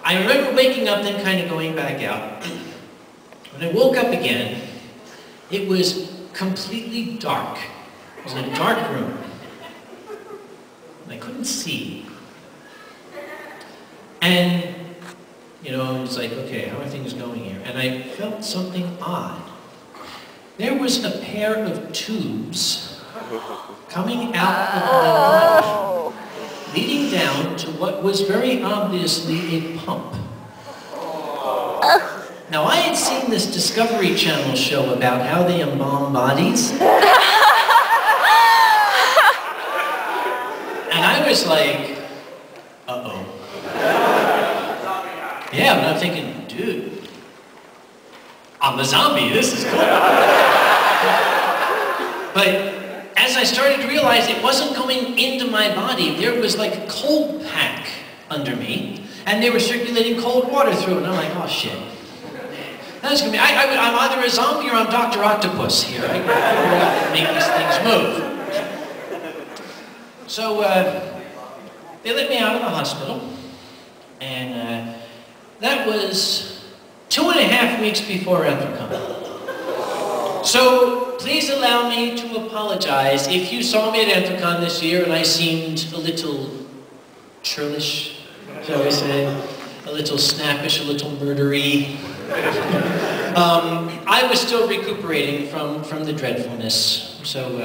I remember waking up, then kind of going back out. When I woke up again, it was completely dark. It was in a dark room. And I couldn't see. And, you know, I was like, okay, how are things going here? And I felt something odd. There was a pair of tubes coming out of my body, leading down to what was very obviously a pump. Now, I had seen this Discovery Channel show about how they embalm bodies. And I was like, uh-oh. Yeah, but I'm thinking, dude, I'm a zombie, this is cool. But as I started to realize it wasn't going into my body, there was like a cold pack under me, and they were circulating cold water through it, and I'm like, oh shit. That's gonna be, I'm either a zombie or I'm Dr. Octopus here. I gotta make these things move. So they let me out of the hospital, and that was 2.5 weeks before Ethicon. So please allow me to apologize if you saw me at Ethicon this year and I seemed a little churlish, shall we say, a little snappish, a little murdery. I was still recuperating from the dreadfulness. So,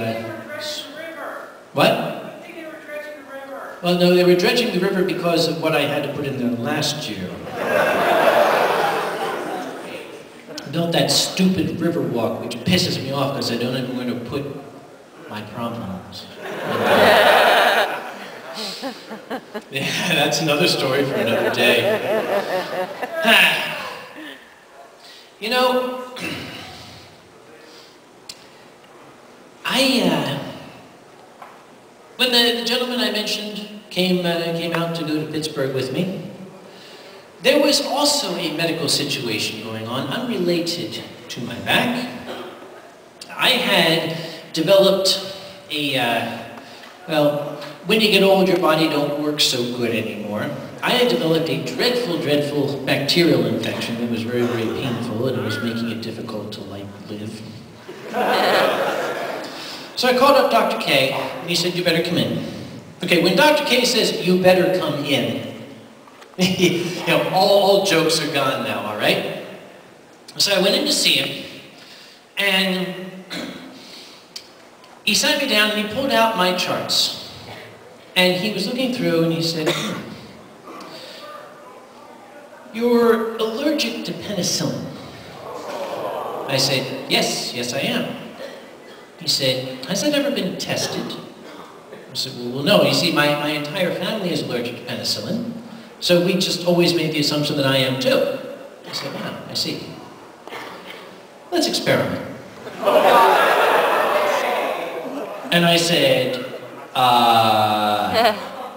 what? I think they were dredging the river. Well, no, they were dredging the river because of what I had to put in there last year. I built that stupid river walk, which pisses me off because I don't know where to put my problems. Yeah, that's another story for another day. You know, when the gentleman I mentioned came out to go to Pittsburgh with me, there was also a medical situation going on unrelated to my back. I had developed well, when you get old, your body don't work so good anymore. I had developed a dreadful, dreadful bacterial infection that was very, very painful, and it was making it difficult to, like, live. So I called up Dr. K, and he said, you better come in. Okay, when Dr. K says, you better come in, you know, all jokes are gone now, all right? So I went in to see him, and he sat me down and he pulled out my charts. And he was looking through and he said, you're allergic to penicillin. I said, yes I am. He said, has that ever been tested? I said, well no, you see, my entire family is allergic to penicillin, so we just always made the assumption that I am too. I said, wow, I see. Let's experiment. And I said,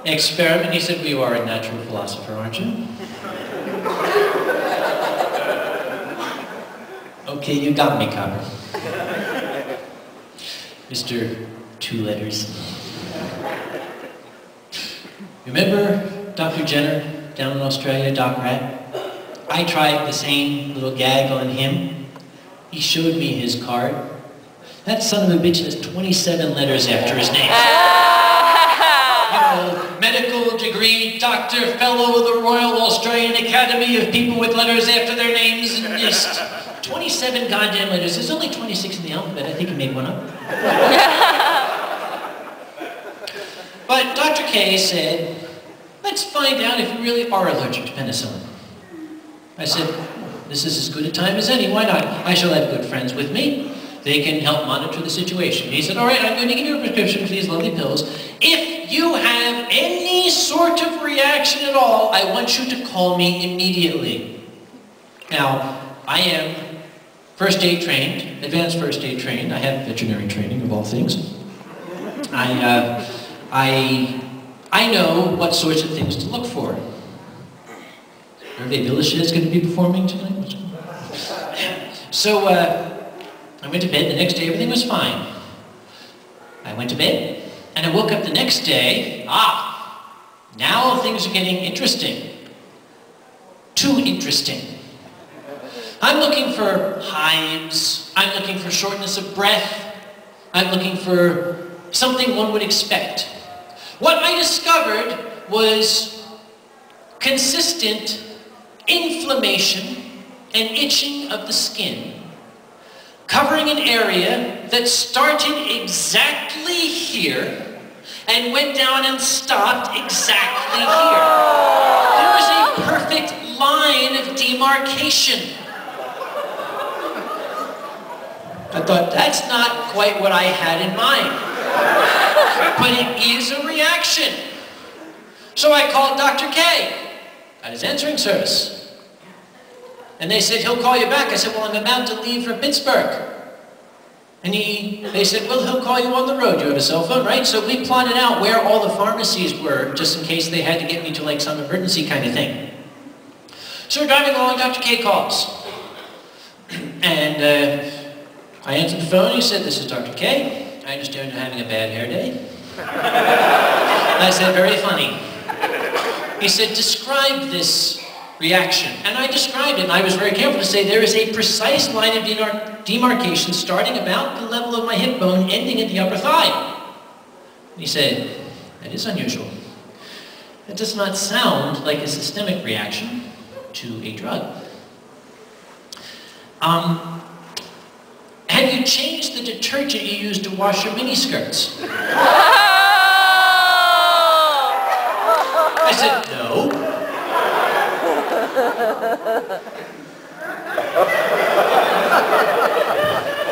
experiment? He said, well, you are a natural philosopher, aren't you? Okay, you got me, copper. Mr. Two Letters. Remember Dr. Jenner down in Australia, Doc Rat? I tried the same little gag on him. He showed me his card. That son of a bitch has 27 letters after his name. You know, medical degree, doctor, fellow of the Royal Australian Academy of people with letters after their names, and just 27 goddamn letters. There's only 26 in the alphabet. I think he made one up. But Dr. K said, let's find out if you really are allergic to penicillin. I said, this is as good a time as any. Why not? I shall have good friends with me. They can help monitor the situation. He said, all right, I'm going to give you a prescription for these lovely pills. If you have any sort of reaction at all, I want you to call me immediately. Now, I am first aid trained, advanced first aid trained. I have veterinary training of all things. I know what sorts of things to look for. Hervé Villachet is going to be performing tonight. So, I went to bed. The next day, everything was fine. I went to bed, and I woke up the next day. Now things are getting interesting. too interesting. I'm looking for hives. I'm looking for shortness of breath. I'm looking for something one would expect. What I discovered was consistent inflammation and itching of the skin, covering an area that started exactly here and went down and stopped exactly here. There was a perfect line of demarcation. I thought, that's not quite what I had in mind. But it is a reaction. So I called Dr. K at his answering service. And they said, he'll call you back. I said, well, I'm about to leave for Pittsburgh. And they said, well, he'll call you on the road. You have a cell phone, right? So we plotted out where all the pharmacies were, just in case they had to get me to like some emergency kind of thing. So we're driving along, Dr. K calls. And I answered the phone. He said, this is Dr. K. I understand you're having a bad hair day. And I said, very funny. He said, describe this reaction. And I described it, and I was very careful to say there is a precise line of demarcation starting about the level of my hip bone, ending at the upper thigh. And he said, that is unusual. That does not sound like a systemic reaction to a drug. Have you changed the detergent you use to wash your miniskirts? I said, no.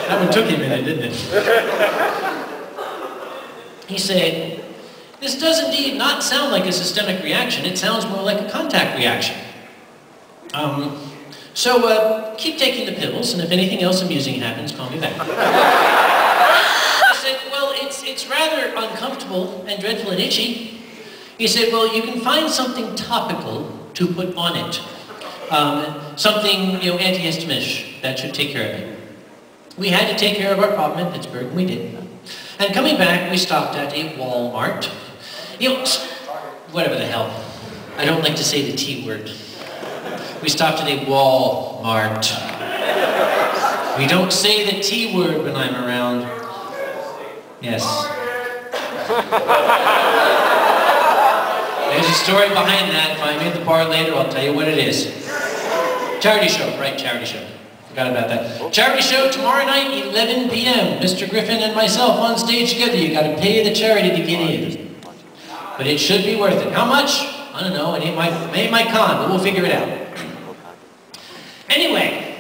That one took him in it, didn't it? He said, this does indeed not sound like a systemic reaction. It sounds more like a contact reaction. So keep taking the pills, and if anything else amusing happens, call me back. I said, well, it's rather uncomfortable and dreadful and itchy. He said, well, you can find something topical to put on it. Something, antihistaminic, that should take care of it. We had to take care of our problem in Pittsburgh, and we did. And coming back, we stopped at a Walmart. Whatever the hell. I don't like to say the T word. We stopped at a Walmart. We don't say the T word when I'm around. Yes. There's a story behind that. If I'm in the bar later, I'll tell you what it is. Charity show, right, charity show. Forgot about that. Charity show tomorrow night, 11 p.m. Mr. Griffin and myself on stage together. You gotta pay the charity to get in. But it should be worth it. How much? I don't know. It ain't my con, but we'll figure it out. Anyway,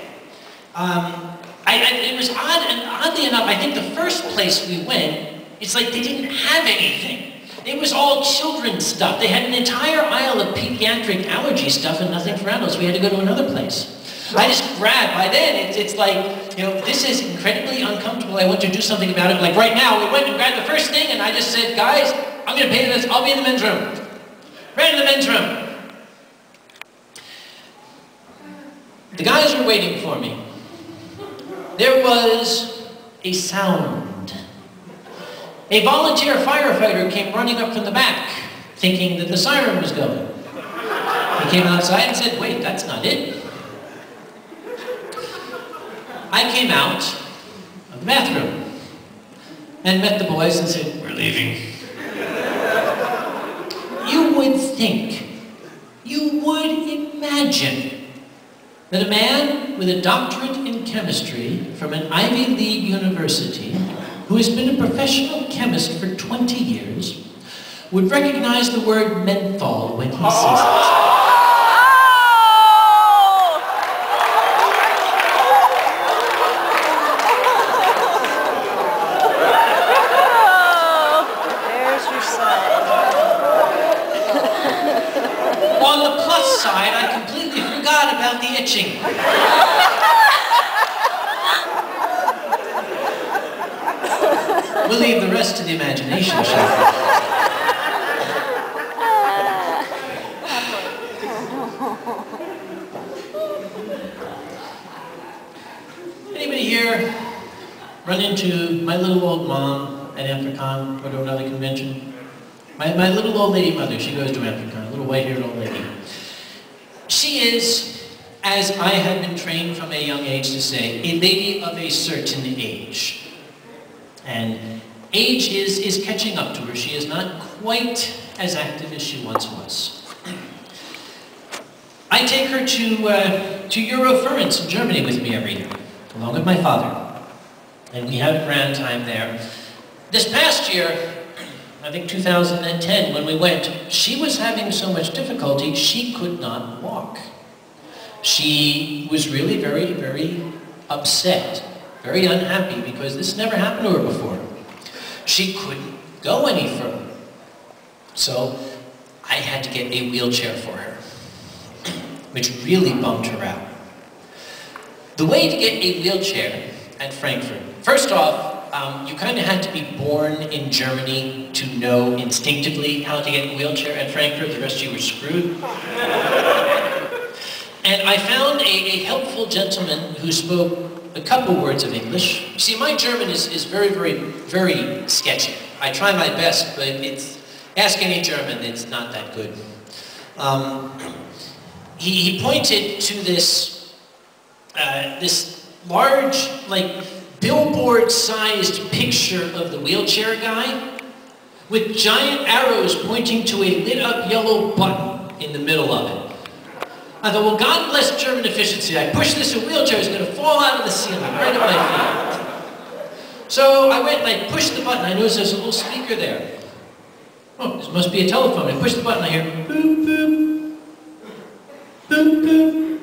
it was odd, and oddly enough, I think the first place we went, it's like they didn't have anything. It was all children's stuff. They had an entire aisle of pediatric allergy stuff and nothing for adults. We had to go to another place. I just grabbed, by then, it's like, this is incredibly uncomfortable. I want to do something about it. Like right now, we went and grabbed the first thing, and I just said, guys, I'm going to pay this. I'll be in the men's room. Right in the men's room. The guys were waiting for me. There was a sound. A volunteer firefighter came running up from the back, thinking that the siren was going. He came outside and said, wait, that's not it. I came out of the bathroom and met the boys and said, we're leaving. You would think, you would imagine that a man with a doctorate in chemistry from an Ivy League university, who has been a professional chemist for 20 years, would recognize the word menthol when he sees it. On the plus side, I completely forgot about the itching. We'll leave the rest to the imagination, shall we? Anybody here run into my little old mom at Amphicon or to another convention? My little old lady mother, she goes to Amphicon, a little white-haired old lady. She is, as I had been trained from a young age to say, a lady of a certain age. And age is catching up to her. She is not quite as active as she once was. I take her to Eurofurence in Germany with me every year, along with my father. And we have a grand time there. This past year, I think 2010, when we went, she was having so much difficulty, she could not walk. She was really very, very upset, very unhappy, because this never happened to her before. She couldn't go any further. So I had to get a wheelchair for her, which really bummed her out. The way to get a wheelchair at Frankfurt, first off, you kind of had to be born in Germany to know instinctively how to get a wheelchair at Frankfurt. The rest of you were screwed. And I found a helpful gentleman who spoke a couple words of English. See, my German is very, very, very sketchy. I try my best, but ask any German, it's not that good. He pointed to this large, like, billboard-sized picture of the wheelchair guy with giant arrows pointing to a lit-up yellow button in the middle of it. I thought, well, God bless German efficiency. I push this, a wheelchair is going to fall out of the ceiling right at my feet. So I went and I pushed the button. I noticed there's a little speaker there. Oh, this must be a telephone. I pushed the button. I hear boop, boop, boop, boop,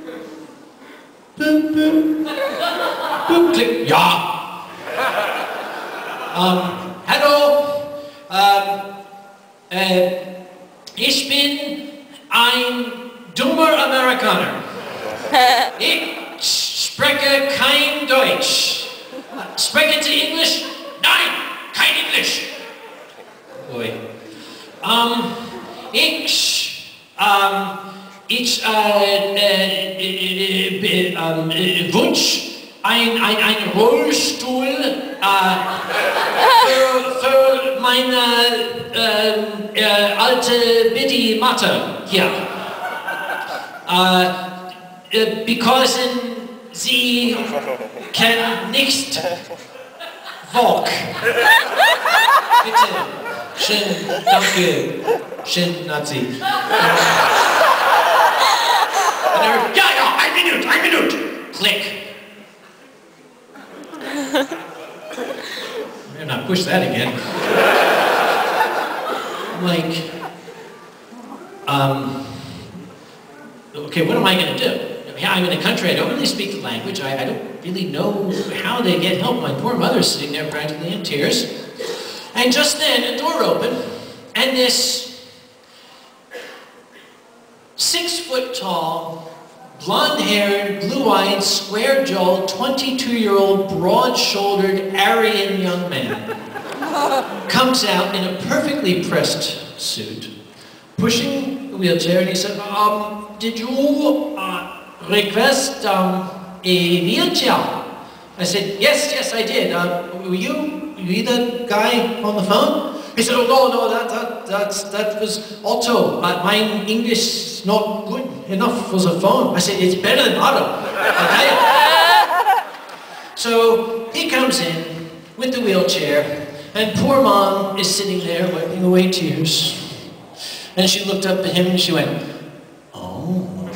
boop, boop, boop, click, ja. Hallo, ich bin ein dummer Amerikaner. Ich spreche kein Deutsch. Sprechen Sie English? Nein, kein English. Boy. Wunsch, ein Rollstuhl für meine alte Biddy-Matte hier. Because sie kann nicht walk. Bitte. Schön, danke. Schön, Nazi. Ja, ein Minute. Click. Better not push that again. Like, okay, what am I going to do? I'm in a country, I don't really speak the language, I don't really know how they get help. My poor mother's sitting there practically in tears. And just then, a door opened, and this 6-foot-tall, blonde-haired, blue-eyed, square-jawed, 22-year-old, broad-shouldered, Aryan young man comes out in a perfectly pressed suit, pushing a wheelchair, and he said, did you request a wheelchair? I said, yes, I did. Were you the guy on the phone? He said, oh, no, that was Otto. My English is not good enough for the phone. I said, it's better than Otto. Okay? So he comes in with the wheelchair, and poor Mom is sitting there wiping away tears. And she looked up at him and she went, oh.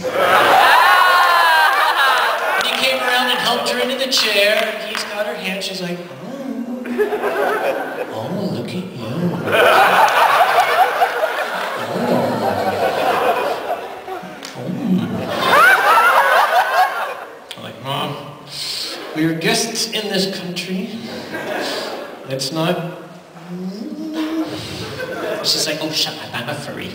And he came around and helped her into the chair, and he's got her hand. She's like, oh, look at you. I'm like, Mom, we're guests in this country. Let's not. She's like, oh, shut up, I'm a furry.